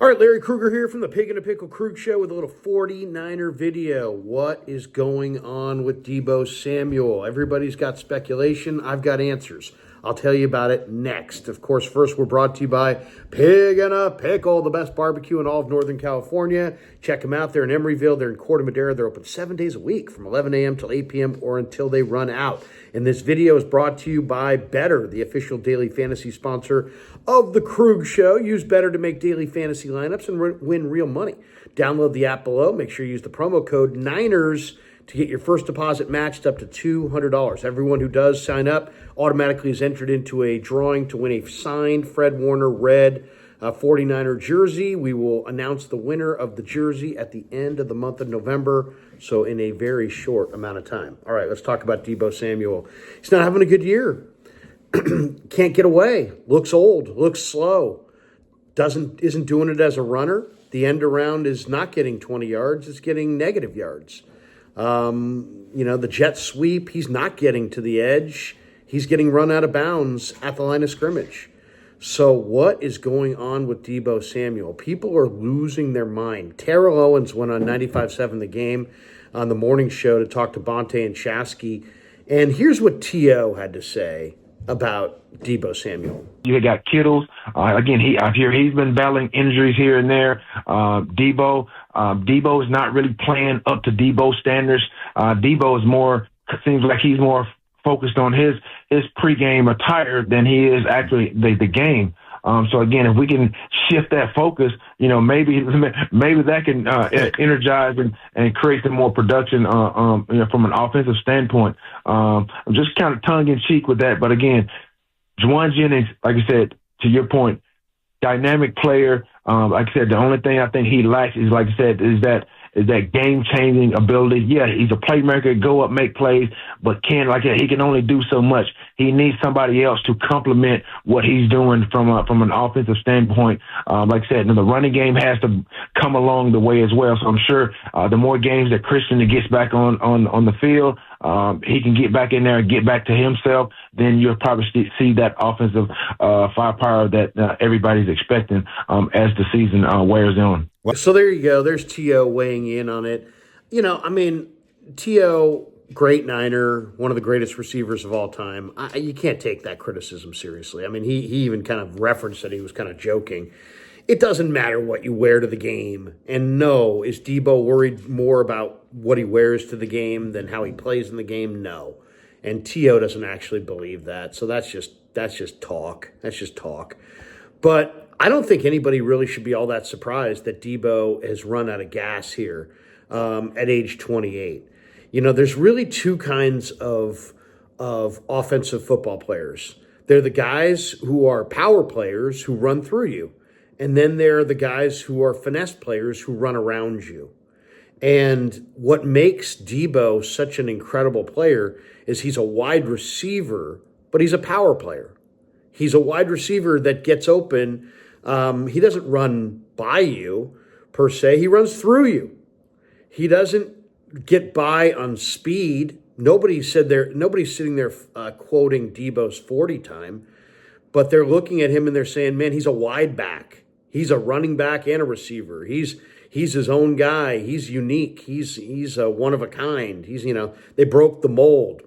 All right, Larry Krueger here from the Pig and a Pickle Krug Show with a little 49er video. What is going on with Deebo Samuel? Everybody's got speculation. I've got answers. I'll tell you about it next. Of course, first we're brought to you by Pig and a Pickle, the best barbecue in all of Northern California. Check them out. They're in Emeryville. They're in Corte Madera. They're open 7 days a week from 11 a.m. till 8 p.m. or until they run out. And this video is brought to you by Better, the official daily fantasy sponsor of the Krug Show. Use Better to make daily fantasy lineups and win real money. Download the app below. Make sure you use the promo code Niners to get your first deposit matched up to $200. Everyone who does sign up automatically is entered into a drawing to win a signed Fred Warner red 49er jersey. We will announce the winner of the jersey at the end of the month of November, so in a very short amount of time. All right, let's talk about Deebo Samuel. He's not having a good year. Can't get away. Looks old. Looks slow. Isn't doing it as a runner. The end around is not getting 20 yards. It's getting negative yards. The jet sweep, he's not getting to the edge. He's getting run out of bounds at the line of scrimmage. So what is going on with Deebo Samuel? People are losing their mind. Terrell Owens went on 95.7 The Game on the morning show to talk to Bonte and Shasky. And here's what T.O. had to say about Deebo Samuel. You got Kittles. I hear he's been battling injuries here and there. Deebo is not really playing up to Deebo standards. Deebo seems like he's more focused on his pregame attire than he is actually the game. So again, if we can shift that focus, maybe that can energize and create some more production, from an offensive standpoint. I'm just kind of tongue in cheek with that, but again, Juwan Jennings, like I said, to your point, dynamic player. Like I said, the only thing I think he lacks is, like I said, is that game-changing ability. Yeah, he's a playmaker, go up, make plays, but he can only do so much. He needs somebody else to complement what he's doing from an offensive standpoint. Like I said, the running game has to come along the way as well. So I'm sure the more games that Christian gets back on the field, he can get back in there and get back to himself, then you'll probably see that offensive firepower that everybody's expecting as the season wears on. So there you go. There's T.O. weighing in on it. T.O., great Niner, one of the greatest receivers of all time. You can't take that criticism seriously. I mean, he even kind of referenced that he was kind of joking. It doesn't matter what you wear to the game. And no, is Deebo worried more about what he wears to the game than how he plays in the game? No. And T.O. doesn't actually believe that. So that's just talk. That's just talk. But I don't think anybody really should be all that surprised that Deebo has run out of gas here at age 28. There's really two kinds of offensive football players. They're the guys who are power players who run through you. And then there are the guys who are finesse players who run around you. And what makes Deebo such an incredible player is he's a wide receiver, but he's a power player. He's a wide receiver that gets open. He doesn't run by you, per se. He runs through you. He doesn't get by on speed. Nobody's sitting there quoting Deebo's 40 time, but they're looking at him and they're saying, man, he's a wide back. He's a running back and a receiver. He's his own guy. He's unique. He's one of a kind. They broke the mold.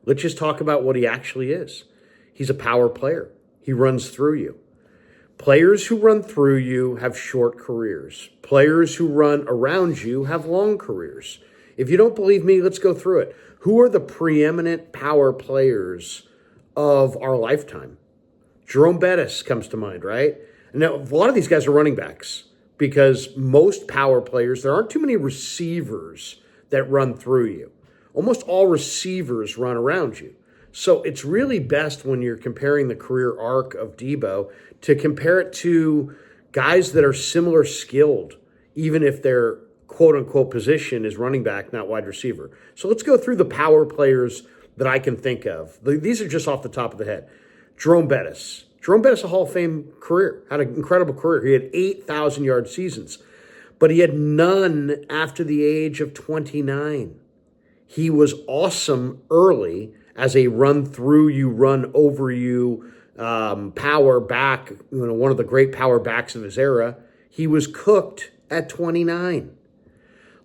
Let's just talk about what he actually is. He's a power player. He runs through you. Players who run through you have short careers. Players who run around you have long careers. If you don't believe me, let's go through it. Who are the preeminent power players of our lifetime? Jerome Bettis comes to mind, right? Now, a lot of these guys are running backs because most power players, there aren't too many receivers that run through you. Almost all receivers run around you. So it's really best when you're comparing the career arc of Deebo to compare it to guys that are similar skilled, even if their quote-unquote position is running back, not wide receiver. So let's go through the power players that I can think of. These are just off the top of the head. Jerome Bettis, a Hall of Fame career, had an incredible career. He had 8,000-yard seasons, but he had none after the age of 29. He was awesome early as a run-through you, run-over you power back, one of the great power backs of his era, he was cooked at 29.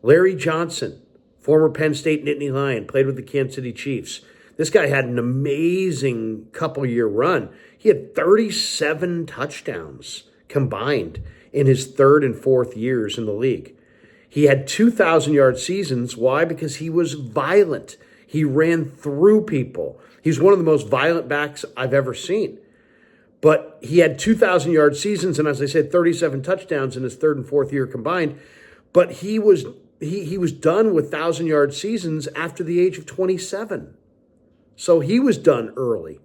Larry Johnson, former Penn State Nittany Lion, played with the Kansas City Chiefs. This guy had an amazing couple-year run. He had 37 touchdowns combined in his third and fourth years in the league. He had 2,000-yard seasons. Why? Because he was violent. He ran through people. He's one of the most violent backs I've ever seen. But he had 2,000-yard seasons, and as I said, 37 touchdowns in his third and fourth year combined. But he was done with 1,000-yard seasons after the age of 27. So he was done early.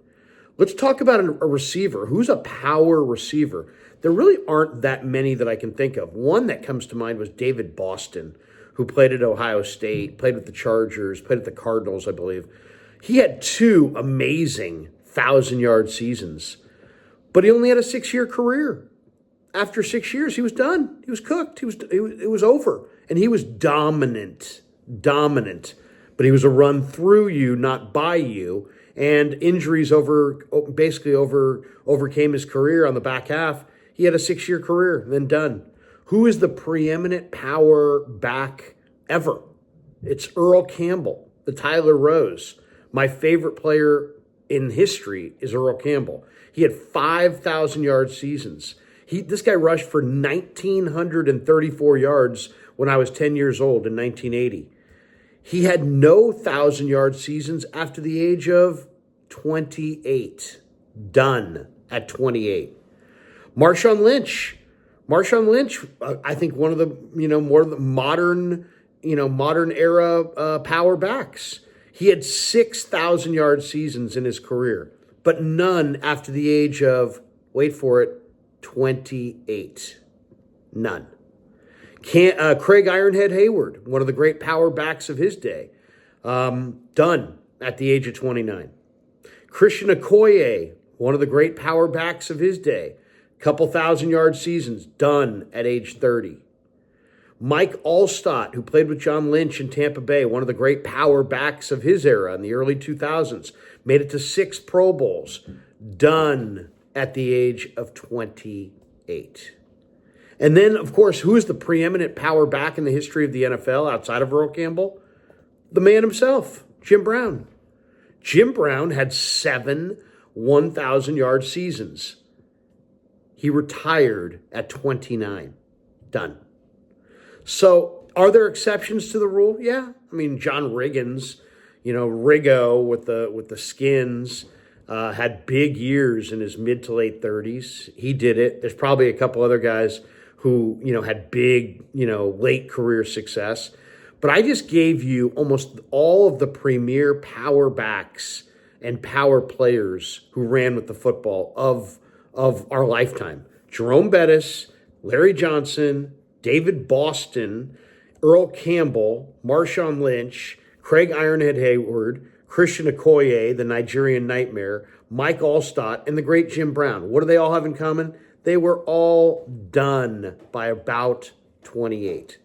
Let's talk about a receiver. Who's a power receiver? There really aren't that many that I can think of. One that comes to mind was David Boston, who played at Ohio State, played with the Chargers, played at the Cardinals, I believe. He had 2 amazing 1,000-yard seasons, but he only had a 6-year career. After 6 years, he was done. He was cooked. It was over. And he was dominant. But he was a run through you, not by you. And injuries basically overcame his career on the back half. He had a 6-year career, then done. Who is the preeminent power back ever? It's Earl Campbell, the Tyler Rose. My favorite player in history is Earl Campbell. He had 5,000-yard seasons. This guy rushed for 1,934 yards when I was 10 years old in 1980. He had no 1,000-yard seasons after the age of 28. Done at 28. Marshawn Lynch, I think one of the more of the modern era power backs. He had 6,000-yard seasons in his career, but none after the age of, wait for it, 28. None. Craig Ironhead Hayward, one of the great power backs of his day, done at the age of 29. Christian Okoye, one of the great power backs of his day, couple 1,000-yard seasons, done at age 30. Mike Allstott, who played with John Lynch in Tampa Bay, one of the great power backs of his era in the early 2000s, made it to 6 Pro Bowls, done at the age of 28. And then, of course, who is the preeminent power back in the history of the NFL outside of Earl Campbell? The man himself, Jim Brown. Jim Brown had 7 1,000-yard seasons. He retired at 29. Done. So, are there exceptions to the rule? Yeah. I mean, John Riggins, Riggo with the Skins, had big years in his mid to late 30s. He did it. There's probably a couple other guys who, had big, late career success. But I just gave you almost all of the premier power backs and power players who ran with the football of our lifetime. Jerome Bettis, Larry Johnson, David Boston, Earl Campbell, Marshawn Lynch, Craig Ironhead Hayward, Christian Okoye, the Nigerian Nightmare, Mike Allstott, and the great Jim Brown. What do they all have in common? They were all done by about 28.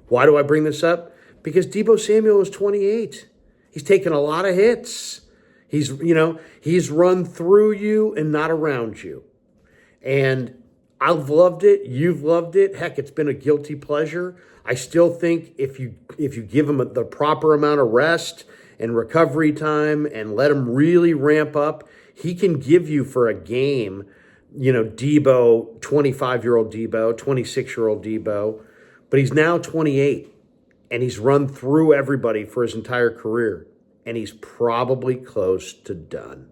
Why do I bring this up? Because Deebo Samuel is 28. He's taken a lot of hits. He's run through you and not around you. And I've loved it. You've loved it. Heck, it's been a guilty pleasure. I still think if you give him the proper amount of rest and recovery time and let him really ramp up, he can give you for a game, Deebo, 25-year-old Deebo, 26-year-old Deebo, but he's now 28 and he's run through everybody for his entire career and he's probably close to done.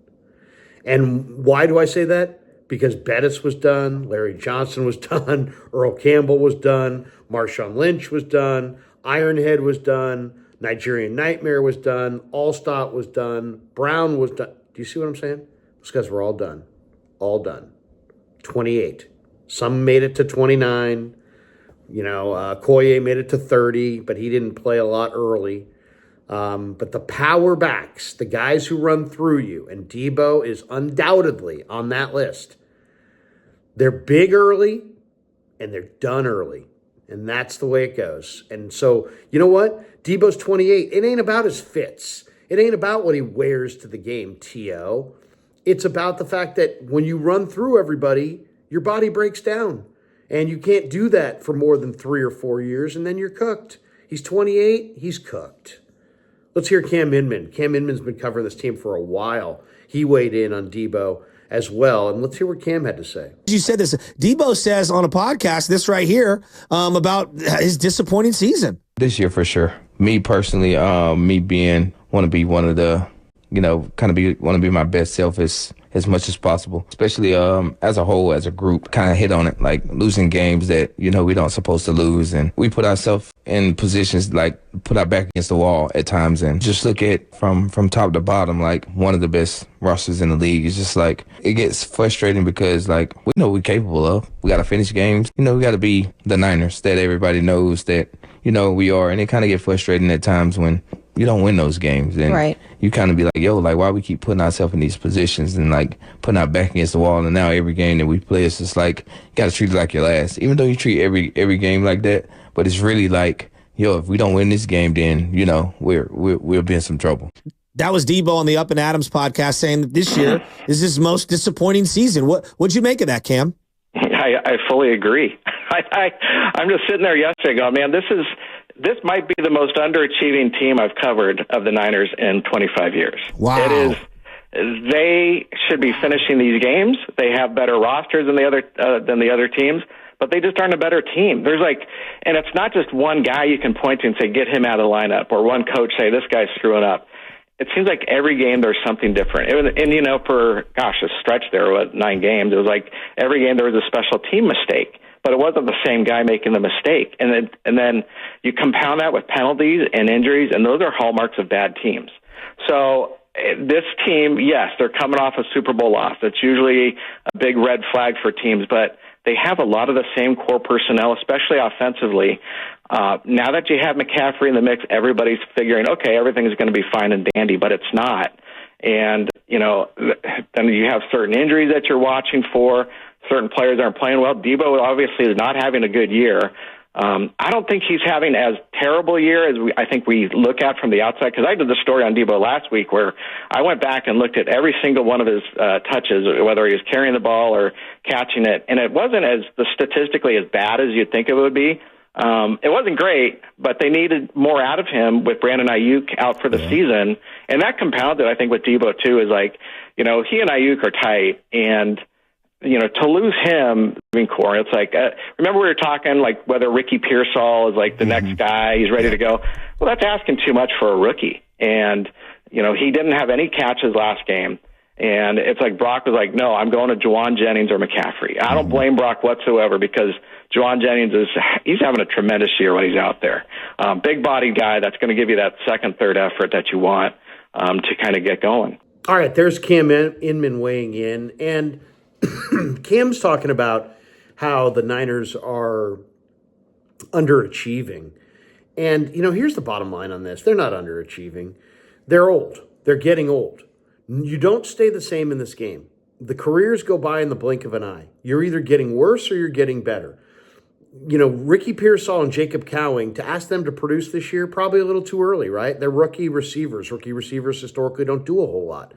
And why do I say that? Because Bettis was done, Larry Johnson was done, Earl Campbell was done, Marshawn Lynch was done, Ironhead was done, Nigerian Nightmare was done, Allstott was done, Brown was done. Do you see what I'm saying? Those guys were all done. All done. 28. Some made it to 29. Koye made it to 30, but he didn't play a lot early. But the power backs, the guys who run through you, and Deebo is undoubtedly on that list. They're big early, and they're done early. And that's the way it goes. And so, you know what? Deebo's 28. It ain't about his fits. It ain't about what he wears to the game, T.O. It's about the fact that when you run through everybody, your body breaks down. And you can't do that for more than 3 or 4 years, and then you're cooked. He's 28. He's cooked. Let's hear Cam Inman. Cam Inman's been covering this team for a while. He weighed in on Deebo as well. And let's hear what Cam had to say. You said this. Deebo says on a podcast, this right here, about his disappointing season. This year for sure. Me personally, me being want to be one of the, want to be my best self as much as possible, especially as a whole, as a group, kind of hit on it, like losing games that, we don't supposed to lose. And we put ourselves in positions, like put our back against the wall at times, and just look at from top to bottom, like one of the best rosters in the league. It's just like, it gets frustrating because like, we know we're capable of. We got to finish games. We got to be the Niners that everybody knows that, we are. And it kind of get frustrating at times when you don't win those games. And right. You kind of be like, yo, like, why we keep putting ourselves in these positions and like putting our back against the wall. And now every game that we play, it's just like, you got to treat it like your last, even though you treat every game like that. But it's really like, yo, if we don't win this game, then, we'll be in some trouble. That was Deebo on the Up and Adams podcast saying that this year is his most disappointing season. What'd you make of that, Cam? I fully agree. I'm just sitting there yesterday going, man, this might be the most underachieving team I've covered of the Niners in 25 years. Wow. It is. They should be finishing these games. They have better rosters than the other teams, but they just aren't a better team. And it's not just one guy you can point to and say, get him out of the lineup, or one coach say, this guy's screwing up. It seems like every game there's something different. For a stretch there, 9 games, it was like every game there was a special team mistake, but it wasn't the same guy making the mistake. And then you compound that with penalties and injuries, and those are hallmarks of bad teams. So this team, yes, they're coming off a Super Bowl loss. That's usually a big red flag for teams, but they have a lot of the same core personnel, especially offensively. Now that you have McCaffrey in the mix, everybody's figuring, okay, everything's going to be fine and dandy, but it's not. And, then you have certain injuries that you're watching for. Certain players aren't playing well. Deebo obviously is not having a good year. I don't think he's having as terrible a year as I think we look at from the outside, because I did the story on Deebo last week where I went back and looked at every single one of his touches, whether he was carrying the ball or catching it, and it wasn't statistically as bad as you'd think it would be. It wasn't great, but they needed more out of him with Brandon Ayuk out for the season, and that compounded, I think, with Deebo too, is like, he and Ayuk are tight, and to lose him in core, it's like, remember we were talking like whether Ricky Pearsall is like the next guy, he's ready to go. Well, that's asking too much for a rookie. And, he didn't have any catches last game. And it's like Brock was like, no, I'm going to Juwan Jennings or McCaffrey. I don't blame Brock whatsoever, because Juwan Jennings he's having a tremendous year when he's out there. Big body guy that's going to give you that second, third effort that you want to kind of get going. All right, there's Cam Inman weighing in. And Cam's talking about how the Niners are underachieving. And, here's the bottom line on this. They're not underachieving. They're old. They're getting old. You don't stay the same in this game. The careers go by in the blink of an eye. You're either getting worse or you're getting better. Ricky Pearsall and Jacob Cowing, to ask them to produce this year, probably a little too early, right? They're rookie receivers. Rookie receivers historically don't do a whole lot.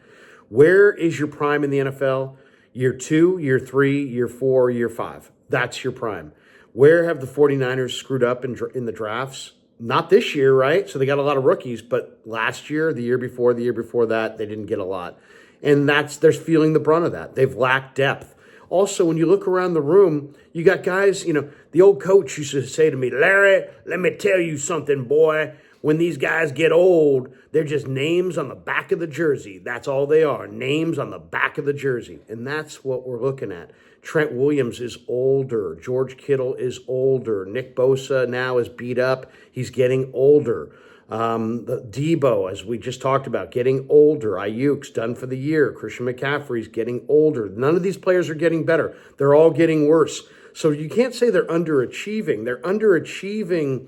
Where is your prime in the NFL? Year 2, year 3, year 4, year 5. That's your prime. Where have the 49ers screwed up in the drafts? Not this year, right? So they got a lot of rookies, but last year, the year before that, they didn't get a lot. And they're feeling the brunt of that. They've lacked depth. Also, when you look around the room, you got guys, the old coach used to say to me, Larry, let me tell you something, boy. When these guys get old, they're just names on the back of the jersey. That's all they are, names on the back of the jersey. And that's what we're looking at. Trent Williams is older. George Kittle is older. Nick Bosa now is beat up. He's getting older. The Deebo, as we just talked about, getting older. Ayuk's done for the year. Christian McCaffrey's getting older. None of these players are getting better. They're all getting worse. So you can't say they're underachieving. They're underachieving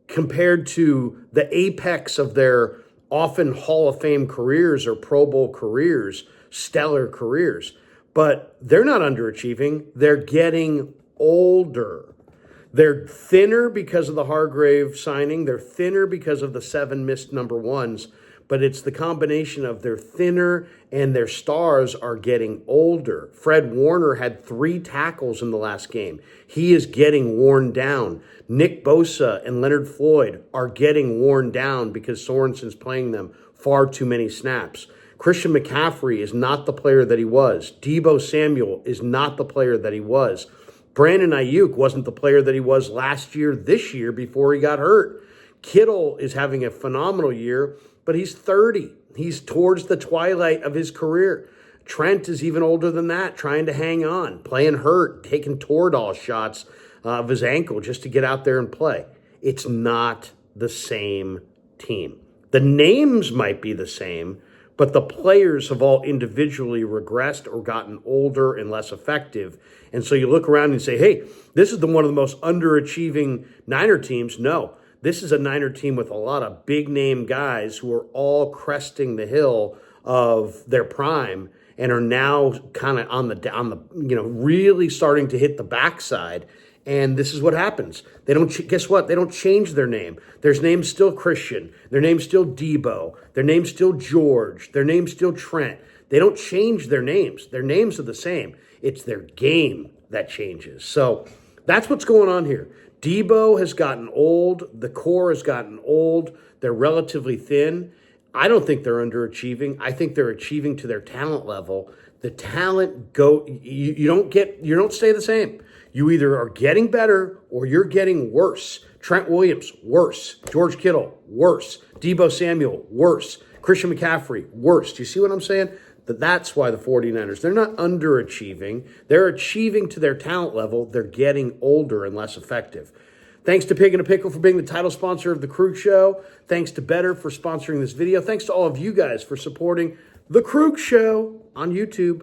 compared to the apex of their often Hall of Fame careers or Pro Bowl careers, stellar careers. But they're not underachieving. They're getting older. They're thinner because of the Hargrave signing. They're thinner because of the 7 missed number ones. but it's the combination of they're thinner and their stars are getting older. Fred Warner had 3 tackles in the last game. He is getting worn down. Nick Bosa and Leonard Floyd are getting worn down because Sorensen's playing them far too many snaps. Christian McCaffrey is not the player that he was. Deebo Samuel is not the player that he was. Brandon Ayuk wasn't the player that he was last year, this year, before he got hurt. Kittle is having a phenomenal year, but he's 30. He's towards the twilight of his career. Trent is even older than that, trying to hang on, playing hurt, taking Toradol shots of his ankle just to get out there and play. It's not the same team. The names might be the same, but the players have all individually regressed or gotten older and less effective. And so you look around and say, hey, this is one of the most underachieving Niner teams. No, this is a Niner team with a lot of big-name guys who are all cresting the hill of their prime and are now kind of on the really starting to hit the backside. And this is what happens. They don't guess what? They don't change their name. Their name's still Christian. Their name's still Deebo. Their name's still George. Their name's still Trent. They don't change their names. Their names are the same. It's their game that changes. So that's what's going on here. Deebo has gotten old. The core has gotten old. They're relatively thin. I don't think they're underachieving. I think they're achieving to their talent level. The talent you don't stay the same. You either are getting better or you're getting worse. Trent Williams, worse. George Kittle, worse. Deebo Samuel, worse. Christian McCaffrey, worse. Do you see what I'm saying? That's why the 49ers, they're not underachieving. They're achieving to their talent level. They're getting older and less effective. Thanks to Pig and a Pickle for being the title sponsor of The Krug Show. Thanks to Better for sponsoring this video. Thanks to all of you guys for supporting The Krug Show on YouTube.